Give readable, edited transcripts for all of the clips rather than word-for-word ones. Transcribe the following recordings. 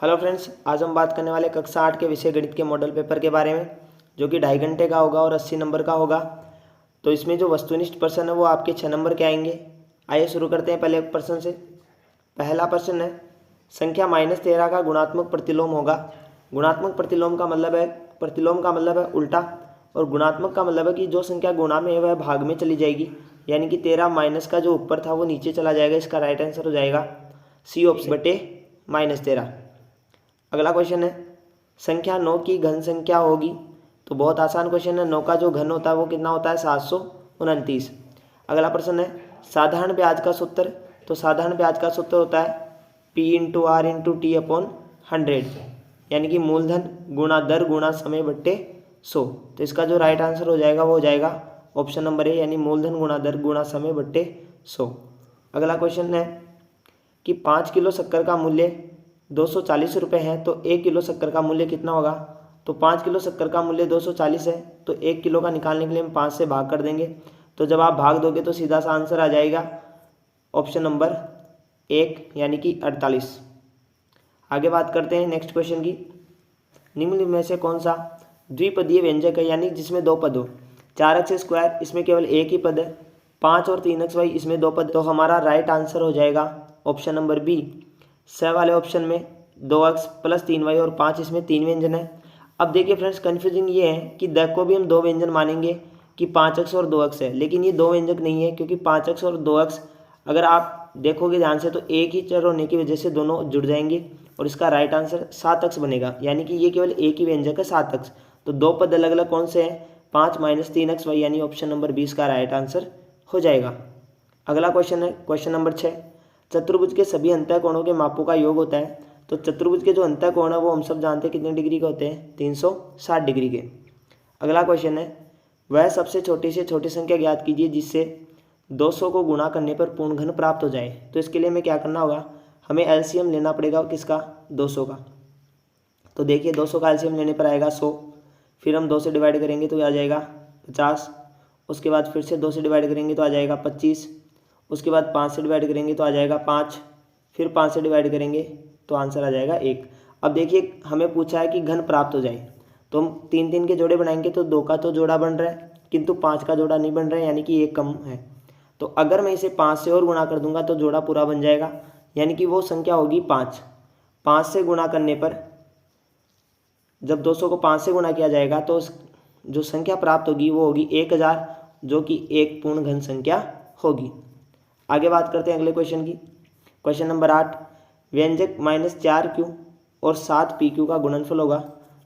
Hello friends, आज हम बात करने वाले कक्षा 8 के विषय गणित के मॉडल पेपर के बारे में, जो कि 2.5 घंटे का होगा और 80 नंबर का होगा। तो इसमें जो वस्तुनिष्ठ प्रश्न है वो आपके 6 नंबर के आएंगे। आइए शुरू करते हैं पहले प्रश्न से। पहला प्रश्न है, संख्या -13 का गुणात्मक प्रतिलोम होगा। गुणात्मक प्रतिलोम का मतलब है, प्रतिलोम का मतलब है उल्टा, और गुणात्मक का मतलब है कि जो संख्या गुणा में है वह भाग में चली जाएगी, यानी कि 13 माइनस का जो ऊपर था वो नीचे चला जाएगा। इसका राइट आंसर हो जाएगा सी ऑप्शन बटे -13। अगला क्वेश्चन है, संख्या 9 की घन संख्या होगी। तो बहुत आसान क्वेश्चन है, 9 का जो घन होता है वो कितना होता है, 729। अगला प्रश्न है, साधारण ब्याज का सूत्र। तो साधारण ब्याज का सूत्र होता है P into R into T upon 100, यानी कि मूलधन गुणा दर गुणा समय बट्टे 100। तो इसका जो राइट आंसर हो जाएगा वो हो जाएगा ऑप्शन नंबर ए, यानी मूलधन गुणा दर गुणा समय बट्टे 100। अगला क्वेश्चन है कि 5 किलो शक्कर का मूल्य 240 रुपये है, तो 1 किलो शक्कर का मूल्य कितना होगा। तो 5 किलो शक्कर का मूल्य 240 है, तो 1 किलो का निकालने के लिए हम 5 से भाग कर देंगे। तो जब आप भाग दोगे तो सीधा सा आंसर आ जाएगा ऑप्शन नंबर 1, यानी कि 48। आगे बात करते हैं नेक्स्ट क्वेश्चन की। निम्न में से कौन सा द्विपदीय व्यंजक है, यानी जिसमें 2 पद हो। 4x स्क्वायर, इसमें केवल एक ही पद है। 5 और 3xy, इसमें 2 पद। तो हमारा राइट आंसर हो जाएगा ऑप्शन नंबर बी, स वाले ऑप्शन में 2x प्लस 3y और 5, इसमें 3 व्यंजन है। अब देखिए फ्रेंड्स, कन्फ्यूजिंग ये है कि द को भी हम 2 व्यंजन मानेंगे कि 5x और 2x है, लेकिन ये 2 व्यंजक नहीं है, क्योंकि 5x और 2x अगर आप देखोगे ध्यान से तो एक ही चर होने की वजह से दोनों जुड़ जाएंगे, और इसका राइट आंसर 7x बनेगा, यानी कि ये केवल एक ही व्यंजक है 7x। तो 2 पद अलग अलग कौन से हैं, 5 माइनस 3xy, यानी ऑप्शन नंबर 20 का राइट आंसर हो जाएगा। अगला क्वेश्चन है क्वेश्चन नंबर 6, चतुर्भुज के सभी अंतःकोणों के मापों का योग होता है। तो चतुर्भुज के जो अंतःकोण है वो हम सब जानते हैं कितने डिग्री के होते हैं, 360 डिग्री के। अगला क्वेश्चन है, वह सबसे छोटी से छोटी संख्या ज्ञात कीजिए जिससे 200 को गुणा करने पर पूर्ण घन प्राप्त हो जाए। तो इसके लिए हमें क्या करना होगा, हमें एलसीएम लेना पड़ेगा किसका, 200 का। तो देखिए 200 का एलसीएम लेने पर आएगा 100, फिर हम 2 से डिवाइड करेंगे तो आ जाएगा 50, उसके बाद फिर से 2 से डिवाइड करेंगे तो आ जाएगा 25, उसके बाद 5 से डिवाइड करेंगे तो आ जाएगा 5, फिर 5 से डिवाइड करेंगे तो आंसर आ जाएगा 1। अब देखिए हमें पूछा है कि घन प्राप्त हो जाए, तो हम 3 के जोड़े बनाएंगे तो 2 का तो जोड़ा बन रहा है, किंतु 5 का जोड़ा नहीं बन रहा है, यानी कि 1 कम है। तो अगर मैं इसे 5 से और गुणा कर दूंगा तो जोड़ा पूरा बन जाएगा, यानी कि वो संख्या होगी 5। 5 से गुणा करने पर जब 200 को 5 से गुणा किया जाएगा तो जो संख्या प्राप्त होगी वो होगी 1000, जो कि एक पूर्ण घन संख्या होगी। आगे बात करते हैं अगले क्वेश्चन की। क्वेश्चन नंबर 8, व्यंजक -4q और 7pq का गुणनफल होगा।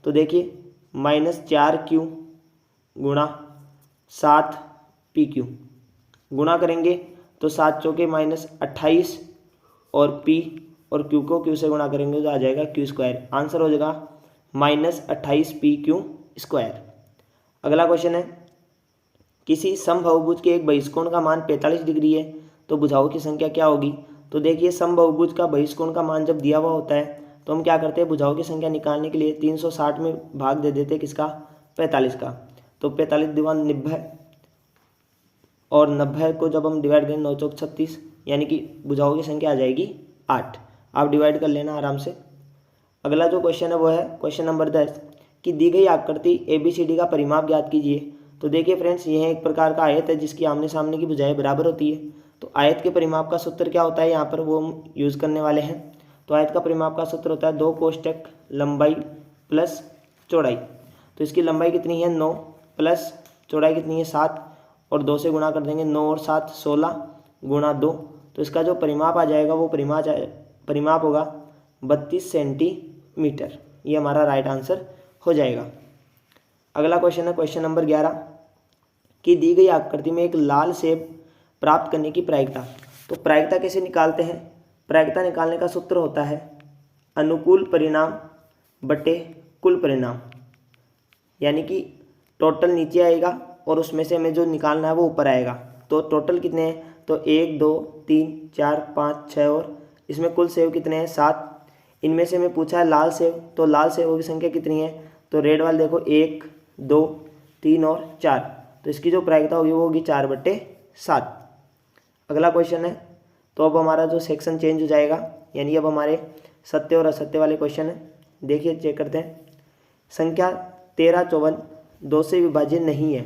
तो देखिए -4q गुणा 7pq गुणा करेंगे तो 7 चौके -28, और p और q को q से गुणा करेंगे तो आ जाएगा q²। आंसर हो जाएगा -28pq²। अगला क्वेश्चन है, किसी समबहुभुज के एक बहिष्कोण का मान 45 डिग्री है, तो भुजाओं की संख्या क्या होगी। तो देखिए समबहुभुज का बहिष्कोण का मान जब दिया हुआ होता है तो हम क्या करते हैं, भुजाओं की संख्या निकालने के लिए 360 में भाग दे देते हैं किसका, 45 का। तो 45 दिवान 90, और 90 को जब हम डिवाइड करें 9 चौक 36, यानी कि भुजाओं की संख्या आ जाएगी 8। आप डिवाइड कर लेना आराम से। अगला जो क्वेश्चन है वो है क्वेश्चन नंबर 10, कि दी गई आकृति ABCD का परिमाप ज्ञात कीजिए। तो देखिए फ्रेंड्स, यह एक प्रकार का आयत है जिसकी आमने सामने की भुजाएं बराबर होती है। तो आयत के परिमाप का सूत्र क्या होता है, यहाँ पर वो हम यूज़ करने वाले हैं। तो आयत का परिमाप का सूत्र होता है 2 कोष्टक लंबाई प्लस चौड़ाई। तो इसकी लंबाई कितनी है 9, प्लस चौड़ाई कितनी है 7, और 2 से गुणा कर देंगे, 9 और 7 16 गुणा 2। तो इसका जो परिमाप आ जाएगा वो परिमाप होगा 32 सेंटीमीटर। ये हमारा राइट आंसर हो जाएगा। अगला क्वेश्चन है क्वेश्चन नंबर 11, कि दी गई आकृति में एक लाल सेब प्राप्त करने की प्रायिकता। तो प्रायिकता कैसे निकालते हैं, प्रायिकता निकालने का सूत्र होता है अनुकूल परिणाम बटे कुल परिणाम, यानी कि टोटल नीचे आएगा और उसमें से हमें जो निकालना है वो ऊपर आएगा। तो टोटल कितने हैं, तो 1 2 3 4 5 6, और इसमें कुल सेब कितने हैं 7। इनमें से हमें पूछा है लाल सेब, तो लाल सेबों की संख्या कितनी है, तो रेड वाले देखो 1 2 3 और 4। तो इसकी जो प्रायिकता होगी वो होगी 4/7। अगला क्वेश्चन है, तो अब हमारा जो सेक्शन चेंज हो जाएगा, यानी अब हमारे सत्य और असत्य वाले क्वेश्चन है। देखिए चेक करते हैं। संख्या 1354 2 से विभाज्य नहीं है।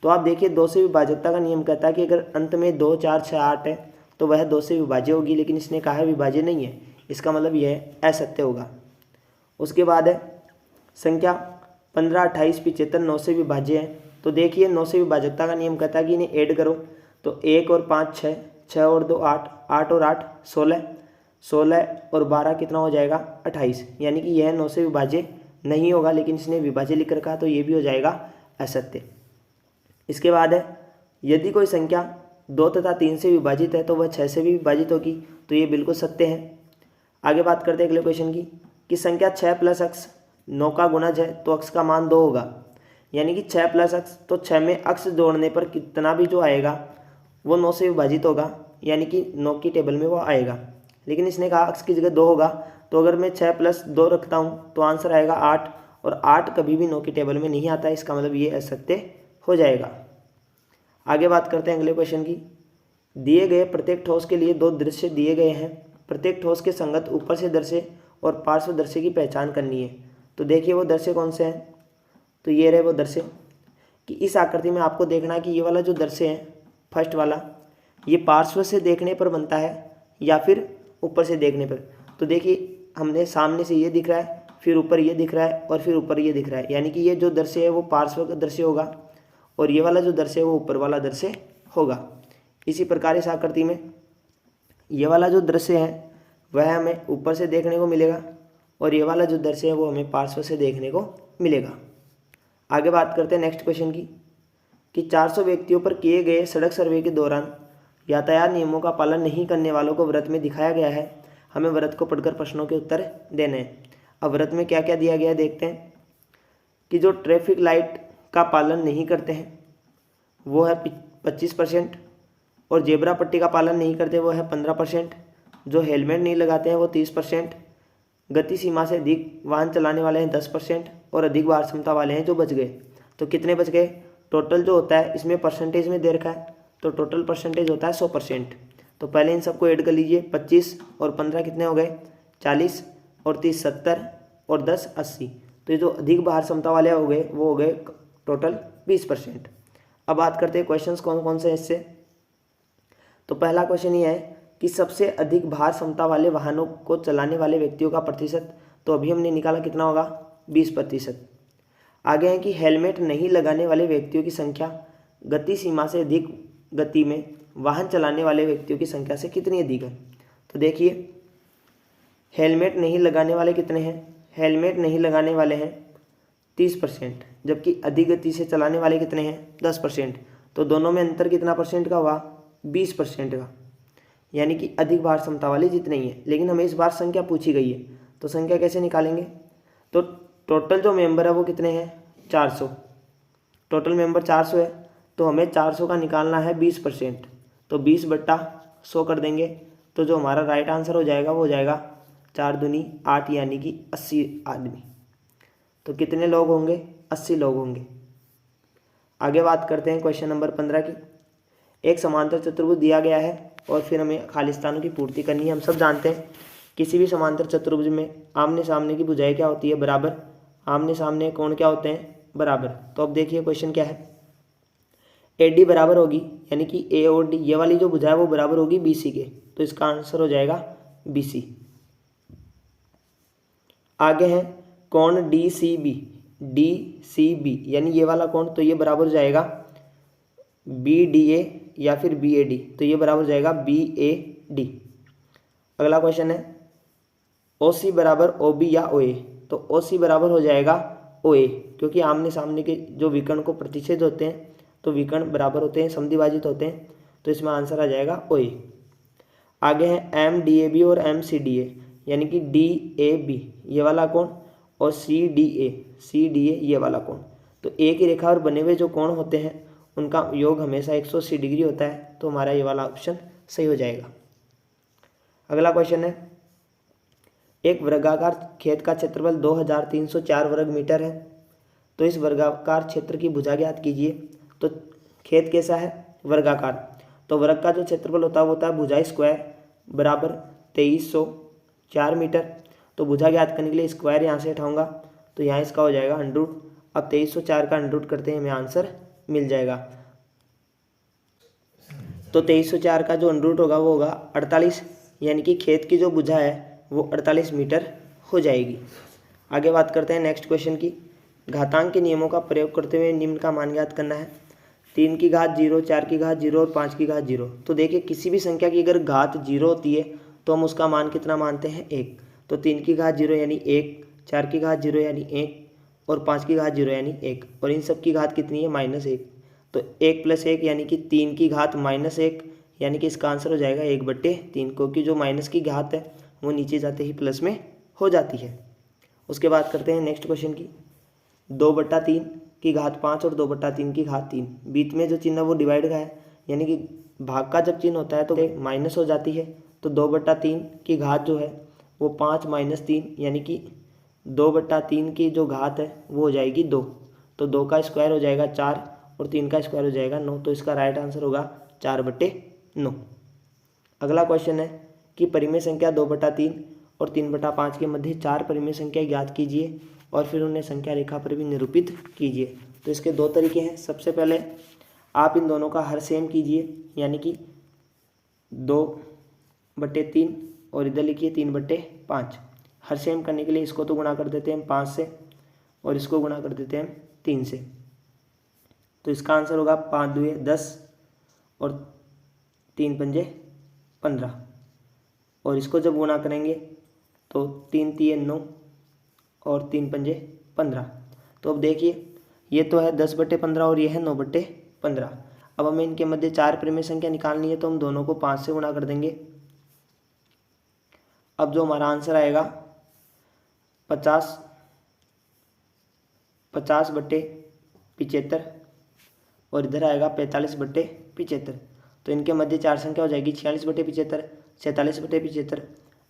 तो आप देखिए 2 से विभाज्यता का नियम कहता है कि अगर अंत में 2 4 6 8 है तो वह 2 से विभाज्य होगी, लेकिन इसने कहा है विभाज्य नहीं है, इसका मतलब यह असत्य होगा। उसके बाद है संख्या 15 28 75 9 से विभाज्य है। तो देखिए 9 से विभाजकता का नियम कहता है कि इन्हें ऐड करो, तो 1 और 5 6, 6 और 2 8, 8 और 8 16, 16 और 12 कितना हो जाएगा 28, यानी कि यह 9 से विभाज्य नहीं होगा, लेकिन इसने विभाज्य लिख रखा तो ये भी हो जाएगा असत्य। इसके बाद है यदि कोई संख्या 2 तथा 3 से विभाजित है तो वह 6 से भी विभाजित होगी, तो ये बिल्कुल सत्य है। आगे बात करते हैं अगले क्वेश्चन की कि संख्या 6 प्लस अक्स 9 का गुणज है तो अक्स का मान 2 होगा, यानी कि 6 प्लस अक्स, तो 6 में अक्स जोड़ने पर कितना भी जो आएगा वो 9 से विभाजित होगा, यानी कि 9 की टेबल में वो आएगा। लेकिन इसने कहा अक्स की जगह 2 होगा, तो अगर मैं 6 प्लस 2 रखता हूँ तो आंसर आएगा 8, और 8 कभी भी 9 की टेबल में नहीं आता है, इसका मतलब ये असत्य हो जाएगा। आगे बात करते हैं अगले क्वेश्चन की। दिए गए प्रत्येक ठोस के लिए 2 दृश्य दिए गए हैं, प्रत्येक ठोस के संगत ऊपर से दृश्य और पार्श्व दृश्य की पहचान करनी है। तो देखिए वो दृश्य कौन से हैं, तो ये रहे वो दृश्य कि इस आकृति में आपको देखना है कि ये वाला जो दृश्य है फर्स्ट वाला, ये पार्श्व से देखने पर बनता है या फिर ऊपर से देखने पर। तो देखिए हमने सामने से ये दिख रहा है, फिर ऊपर ये दिख रहा है और फिर ऊपर ये दिख रहा है, यानी कि ये जो दृश्य है वो पार्श्व का दृश्य होगा और ये वाला जो दृश्य है वो ऊपर वाला दृश्य होगा। इसी प्रकार इस आकृति में ये वाला जो दृश्य है वह हमें ऊपर से देखने को मिलेगा और ये वाला जो दृश्य है वो हमें पार्श्व से देखने को मिलेगा। आगे बात करते हैं नेक्स्ट क्वेश्चन की कि 400 व्यक्तियों पर किए गए सड़क सर्वे के दौरान यातायात नियमों का पालन नहीं करने वालों को व्रत में दिखाया गया है। हमें व्रत को पढ़कर प्रश्नों के उत्तर देने हैं। अब व्रत में क्या क्या दिया गया है देखते हैं कि जो ट्रैफिक लाइट का पालन नहीं करते हैं वो है 25%, और जेब्रा पट्टी का पालन नहीं करते वो है 15%, जो हेलमेट नहीं लगाते हैं वो 30%, गति सीमा से अधिक वाहन चलाने वाले हैं 10%, और अधिक भार क्षमता वाले हैं जो बच गए। तो कितने बच गए, टोटल जो होता है इसमें परसेंटेज में दे रखा है, तो टोटल परसेंटेज होता है 100%। तो पहले इन सबको ऐड कर लीजिए, 25 और 15 कितने हो गए 40, और 30 70, और 10 80। तो ये जो अधिक भार क्षमता वाले हो गए वो हो गए टोटल 20%। अब बात करते हैं क्वेश्चंस कौन कौन से हैं इससे। तो पहला क्वेश्चन ये है कि सबसे अधिक भार क्षमता वाले वाहनों को चलाने वाले व्यक्तियों का प्रतिशत, तो अभी हमने निकाला कितना होगा 20%। आगे है कि हेलमेट नहीं लगाने वाले व्यक्तियों की संख्या गति सीमा से अधिक गति में वाहन चलाने वाले व्यक्तियों की संख्या से कितनी अधिक है। तो देखिए हेलमेट नहीं लगाने वाले कितने हैं, हेलमेट नहीं लगाने वाले हैं 30%, जबकि अधिक गति से चलाने वाले कितने हैं 10%। तो दोनों में अंतर कितना परसेंट का हुआ 20% का, यानी कि अधिक भार क्षमता वाले जितने ही है। लेकिन हमें इस बार संख्या पूछी गई है, तो संख्या कैसे निकालेंगे। तो टोटल जो मेंबर है वो कितने हैं 400, टोटल मेंबर 400 है, तो हमें 400 का निकालना है 20%, तो 20/100 कर देंगे। तो जो हमारा राइट आंसर हो जाएगा वो हो जाएगा 4 दूनी 8, यानी कि 80 आदमी। तो कितने लोग होंगे 80 लोग होंगे। आगे बात करते हैं क्वेश्चन नंबर 15 की। एक समांतर चतुर्भुज दिया गया है और फिर हमें खाली स्थानों की पूर्ति करनी है। हम सब जानते हैं किसी भी समांतर चतुर्भुज में आमने सामने की भुजाएं क्या होती है बराबर, आमने सामने कोण क्या होते हैं बराबर। तो अब देखिए क्वेश्चन क्या है, AD बराबर होगी, यानी कि A और D ये वाली जो भुजा है वो बराबर होगी BC के, तो इसका आंसर हो जाएगा BC। आगे है कोण DCB, DCB यानी ये वाला कोण, तो ये बराबर हो जाएगा BDA या फिर BAD, तो ये बराबर हो जाएगा BAD। अगला क्वेश्चन है OC बराबर OB या OA, तो OC बराबर हो जाएगा OA, क्योंकि आमने सामने के जो विकर्ण को प्रतिच्छेद होते हैं तो विकर्ण बराबर होते हैं, समद्विभाजित होते हैं, तो इसमें आंसर आ जाएगा OA। आगे है MDAB और MCDA, यानी कि DAB ये वाला कोण और CDA ये वाला कोण, तो एक ही रेखा और बने हुए जो कोण होते हैं उनका योग हमेशा 180 डिग्री होता है, तो हमारा ये वाला ऑप्शन सही हो जाएगा। अगला क्वेश्चन है एक वर्गाकार खेत का क्षेत्रफल 2304 वर्ग मीटर है, तो इस वर्गाकार क्षेत्र की भुजा ज्ञात कीजिए। तो खेत कैसा है वर्गाकार, तो वर्ग का जो क्षेत्रफल होता है वो होता है भुजा स्क्वायर बराबर 2304 मीटर। तो भुजा ज्ञात करने के लिए स्क्वायर यहाँ से हटाऊंगा तो यहाँ इसका हो जाएगा अंडरूट। अब 2304 का अंडरूट करते हैं, हमें आंसर मिल जाएगा। तो 2304 का जो अंडरूट होगा वो होगा 48, यानी कि खेत की जो भुजा है वो 48 मीटर हो जाएगी। आगे बात करते हैं नेक्स्ट क्वेश्चन की। घातांक के नियमों का प्रयोग करते हुए निम्न का मान ज्ञात करना है। 3 की घात 0, 4 की घात 0 और 5 की घात 0। तो देखिए किसी भी संख्या की अगर घात 0 होती है तो हम उसका मान कितना मानते हैं 1। तो 3 की घात 0 यानी 1, 4 की घात 0 यानी 1 और 5 की घात 0 यानी 1, और इन सब की घात कितनी है -1। तो 1 + 1 यानी कि 3 की घात -1, यानी कि इसका आंसर हो जाएगा 1/3, क्योंकि जो माइनस की घात है वो नीचे जाते ही प्लस में हो जाती है। उसके बाद करते हैं नेक्स्ट क्वेश्चन की। 2/3 की घात 5 और 2/3 की घात 3। बीच में जो चिन्ह वो डिवाइड का है, यानी कि भाग का जब चिन्ह होता है तो माइनस हो जाती है। तो 2/3 की घात जो है वो 5 - 3, यानी कि 2/3 की जो घात है वो हो जाएगी 2। तो 2 का स्क्वायर हो जाएगा 4 और 3 का स्क्वायर हो जाएगा 9। तो इसका राइट आंसर होगा 4/9। अगला क्वेश्चन है कि परिमेय संख्या 2/3 और 3/5 के मध्य 4 परिमेय संख्या ज्ञात कीजिए और फिर उन्हें संख्या रेखा पर भी निरूपित कीजिए। तो इसके दो तरीके हैं। सबसे पहले आप इन दोनों का हर सेम कीजिए, यानी कि 2/3 और इधर लिखिए 3/5। हर सेम करने के लिए इसको तो गुणा कर देते हैं हम 5 से और इसको गुणा कर देते हैं हम 3 से। तो इसका आंसर होगा 5 दूये 10 और 3 पंजे 15, और इसको जब गुणा करेंगे तो 3 तिये 9 और 3 पंजे 15। तो अब देखिए ये तो है 10/15 और ये है 9/15। अब हमें इनके मध्य 4 परिमेय संख्या निकालनी है तो हम दोनों को 5 से गुणा कर देंगे। अब जो हमारा आंसर आएगा 50/75 और इधर आएगा 45/75। तो इनके मध्य 4 संख्या हो जाएगी 46/75, 47/75,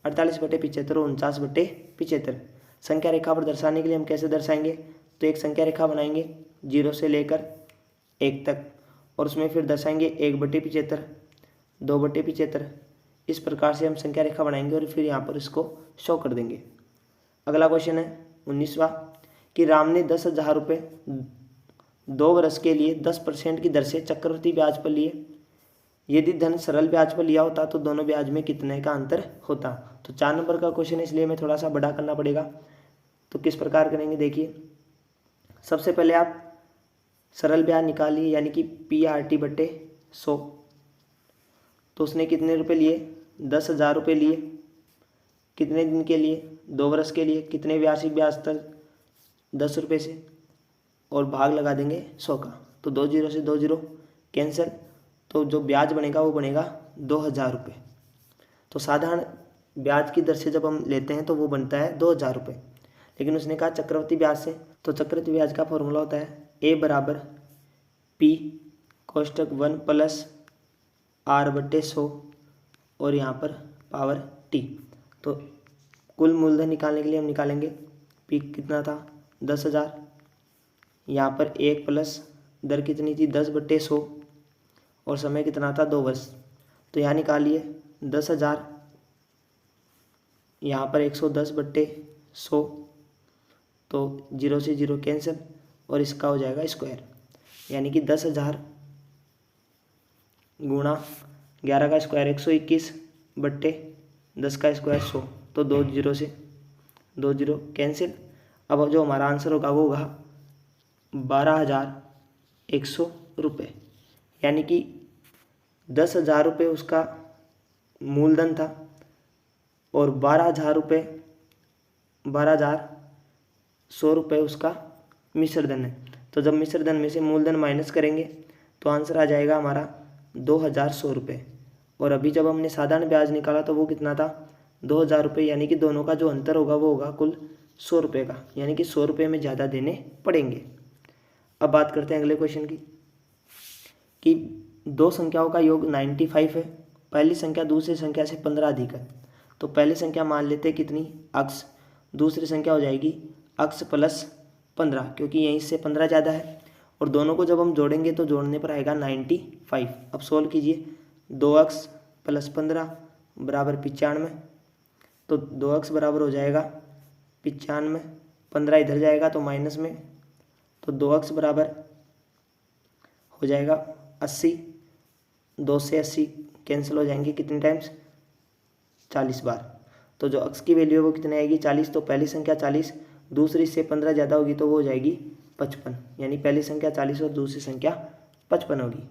48/75 और 49/75। संख्या रेखा पर दर्शाने के लिए हम कैसे दर्शाएंगे? तो एक संख्या रेखा बनाएंगे 0 से लेकर 1 तक, और उसमें फिर दर्शाएंगे 1/75, 2/75। इस प्रकार से हम संख्या रेखा बनाएंगे और फिर यहाँ पर इसको शो कर देंगे। अगला क्वेश्चन है 19वां कि राम ने 10,000 रुपये 2 वर्ष के लिए 10% की दर से चक्रवृद्धि ब्याज पर लिए। यदि धन सरल ब्याज पर लिया होता तो दोनों ब्याज में कितने का अंतर होता? तो 4 नंबर का क्वेश्चन है, इसलिए हमें थोड़ा सा बड़ा करना पड़ेगा। तो किस प्रकार करेंगे देखिए। सबसे पहले आप सरल ब्याज निकालिए, यानी कि PRT/100। तो उसने कितने रुपए लिए? 10,000 रुपये लिए। कितने दिन के लिए? 2 वर्ष के लिए। कितने वार्षिक ब्याज तक? 10 रुपये से, और भाग लगा देंगे 100 का। तो 2 जीरो से 2 जीरो कैंसिल, तो जो ब्याज बनेगा वो बनेगा 2,000 रुपये। तो साधारण ब्याज की दर से जब हम लेते हैं तो वो बनता है 2,000 रुपये, लेकिन उसने कहा चक्रवृद्धि ब्याज से। तो चक्रवृद्धि ब्याज का फॉर्मूला होता है A = P कोष्टक 1 + R/100 और यहाँ पर पावर T। तो कुल मूलधन निकालने के लिए हम निकालेंगे P कितना था 10,000, यहाँ पर 1 प्लस दर कितनी थी 10/100 और समय कितना था 2 वर्ष। तो यहाँ निकालिए 10,000, यहाँ पर 110/100, तो 0 से 0 कैंसिल और इसका हो जाएगा स्क्वायर, यानी कि 10,000 गुणा 11 का स्क्वायर 121/10 का स्क्वायर 100। तो 2 जीरो से 2 जीरो कैंसिल। अब जो हमारा आंसर होगा वो होगा 12,100 रुपये, यानी कि 10,000 रुपये उसका मूलधन था और 12,100 रुपये उसका मिश्र धन है। तो जब मिश्र धन में से मूलधन माइनस करेंगे तो आंसर आ जाएगा हमारा 2,100 रुपये। और अभी जब हमने साधारण ब्याज निकाला तो वो कितना था 2,000 रुपये, यानी कि दोनों का जो अंतर होगा वो होगा कुल 100 रुपये का, यानी कि 100 रुपये में ज़्यादा देने पड़ेंगे। अब बात करते हैं अगले क्वेश्चन की कि दो संख्याओं का योग 95 है। पहली संख्या दूसरी संख्या से 15 अधिक है। तो पहली संख्या मान लेते हैं कितनी x, दूसरी संख्या हो जाएगी x + 15, क्योंकि यहीं से 15 ज़्यादा है। और दोनों को जब हम जोड़ेंगे तो जोड़ने पर आएगा 95। अब सोल्व कीजिए 2x + 15 = 95। तो 2x बराबर हो जाएगा 95, 15 इधर जाएगा तो माइनस में, तो 2x बराबर हो जाएगा 80, 2 से 80 कैंसिल हो जाएंगे कितने टाइम्स, 40 बार। तो जो x की वैल्यू है वो कितने आएगी, 40। तो पहली संख्या 40, दूसरी से 15 ज़्यादा होगी तो वो हो जाएगी 55, यानी पहली संख्या 40 और दूसरी संख्या 55 होगी।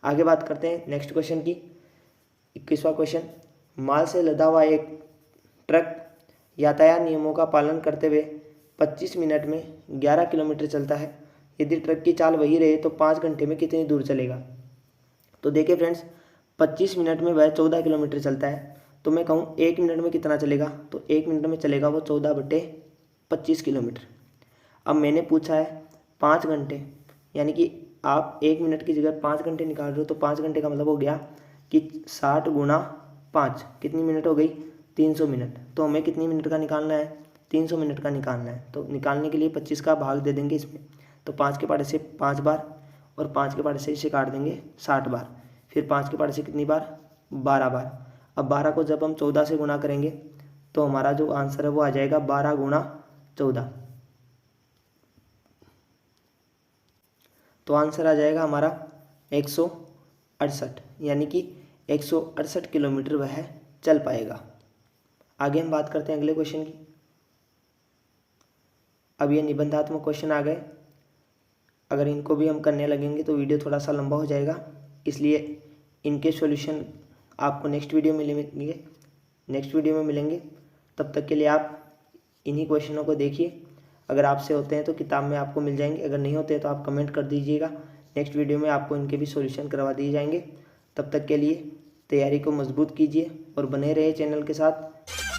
आगे बात करते हैं नेक्स्ट क्वेश्चन की। 21वां क्वेश्चन, माल से लदा हुआ एक ट्रक यातायात नियमों का पालन करते हुए 25 मिनट में 11 किलोमीटर चलता है। यदि ट्रक की चाल वही रहे तो 5 घंटे में कितनी दूर चलेगा। तो देखिए फ्रेंड्स, 25 मिनट में वह 14 किलोमीटर चलता है, तो मैं कहूँ 1 मिनट में कितना चलेगा, तो 1 मिनट में चलेगा वो 14/25 किलोमीटर। अब मैंने पूछा है 5 घंटे, यानी कि आप 1 मिनट की जगह 5 घंटे निकाल रहे हो, तो 5 घंटे का मतलब हो गया कि 60 गुणा 5 कितनी मिनट हो गई, 300 मिनट। तो हमें कितनी मिनट का निकालना है, 300 मिनट का निकालना है। तो निकालने के लिए 25 का भाग दे देंगे इसमें, तो 5 के पाड़े से 5 बार और 5 के पाड़े से इसे काट देंगे 60 बार, फिर 5 के पाड़े से कितनी बार, 12 बार। अब 12 को जब हम 14 से गुणा करेंगे तो हमारा जो आंसर है वो आ जाएगा 12 गुणा 14। तो आंसर आ जाएगा हमारा 168, यानी कि 168 किलोमीटर वह चल पाएगा। आगे हम बात करते हैं अगले क्वेश्चन की। अब ये निबंधात्मक क्वेश्चन आ गए, अगर इनको भी हम करने लगेंगे तो वीडियो थोड़ा सा लंबा हो जाएगा, इसलिए इनके सॉल्यूशन आपको नेक्स्ट वीडियो में मिलेंगे। तब तक के लिए आप इन्हीं क्वेश्चनों को देखिए। अगर आपसे होते हैं तो किताब में आपको मिल जाएंगे, अगर नहीं होते तो आप कमेंट कर दीजिएगा, नेक्स्ट वीडियो में आपको इनके भी सॉल्यूशन करवा दिए जाएंगे। तब तक के लिए तैयारी को मजबूत कीजिए और बने रहे चैनल के साथ।